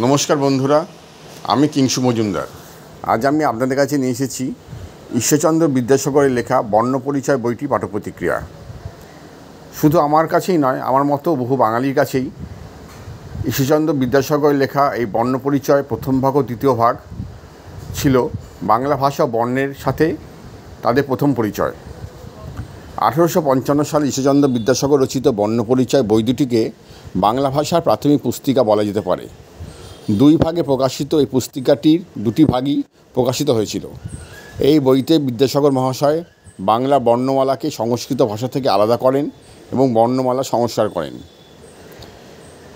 নমস্কার বন্ধুরা, আমি কিংশু মজুমদার। আজ আমি আপনাদের কাছে নিয়ে এসেছি ঈশ্বরচন্দ্র বিদ্যাসাগরের লেখা বর্ণপরিচয় বইটি পাঠ্যপ্রতিক্রিয়া। শুধু আমার কাছেই নয়, আমার মতো বহু বাঙালির কাছেই ঈশ্বরচন্দ্র বিদ্যাসাগরের লেখা এই বর্ণপরিচয় প্রথম ভাগ ও দ্বিতীয় ভাগ ছিল বাংলা ভাষা বর্ণের সাথে তাদের প্রথম পরিচয়। 1855 সালে ঈশ্বরচন্দ্র বিদ্যাসাগর রচিত বর্ণপরিচয় বই দুটিকে বাংলা ভাষার প্রাথমিক পুস্তিকা বলা যেতে পারে। দুই ভাগে প্রকাশিত এই পুস্তিকাটির দুটি ভাগই প্রকাশিত হয়েছিল। এই বইতে বিদ্যাসাগর মহাশয় বাংলা বর্ণমালাকে সংস্কৃত ভাষা থেকে আলাদা করেন এবং বর্ণমালা সংস্কার করেন।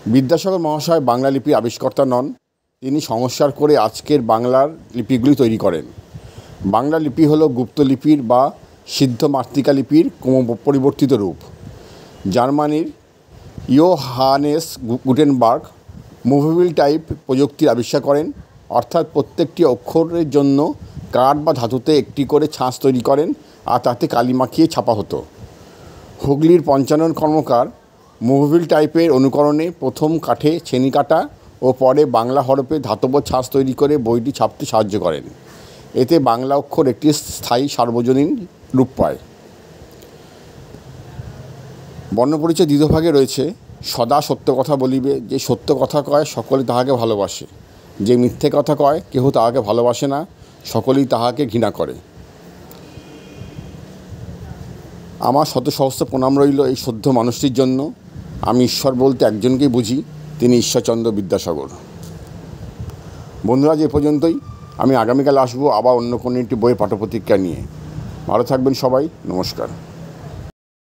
বিদ্যাসাগর মহাশয় বাংলা লিপির আবিষ্কর্তা নন, তিনি সংস্কার করে আজকের বাংলার লিপিগুলি তৈরি করেন। বাংলা লিপি হলো গুপ্ত লিপির বা সিদ্ধ মাতৃকা লিপির পরিবর্তিত রূপ। জার্মানির ইয়োহানেস গুটেনবার্গ মুভেবল টাইপ প্রযুক্তির আবিষ্কার করেন, অর্থাৎ প্রত্যেকটি অক্ষরের জন্য কাঠ বা ধাতুতে একটি করে ছাঁচ তৈরি করেন আর তাতে কালি মাখিয়ে ছাপা হতো। হুগলির পঞ্চানন কর্মকার মুভেবল টাইপের অনুকরণে প্রথম কাঠে ছেনি কাটা ও পরে বাংলা হরফে ধাতব ছাঁচ তৈরি করে বইটি ছাপতে সাহায্য করেন। এতে বাংলা অক্ষর একটি স্থায়ী সার্বজনীন রূপ পায়। বর্ণপরিচয় দ্বিতীয় ভাগে রয়েছে সদা সত্য কথা বলিবে, যে সত্য কথা কয় সকলে তাহাকে ভালোবাসে, যে মিথ্যে কথা কয় কেহ তাহাকে ভালোবাসে না, সকলেই তাহাকে ঘৃণা করে। আমার শত সহস্র প্রণাম রইল এই সদ্য মানুষটির জন্য। আমি ঈশ্বর বলতে একজনকেই বুঝি, তিনি ঈশ্বরচন্দ্র বিদ্যাসাগর। বন্ধুরা, যে পর্যন্তই। আমি আগামীকাল আসবো আবার অন্য কোনো একটি বইয়ের পাঠ্যপ্রতিক্রিয়া নিয়ে। ভালো থাকবেন সবাই। নমস্কার।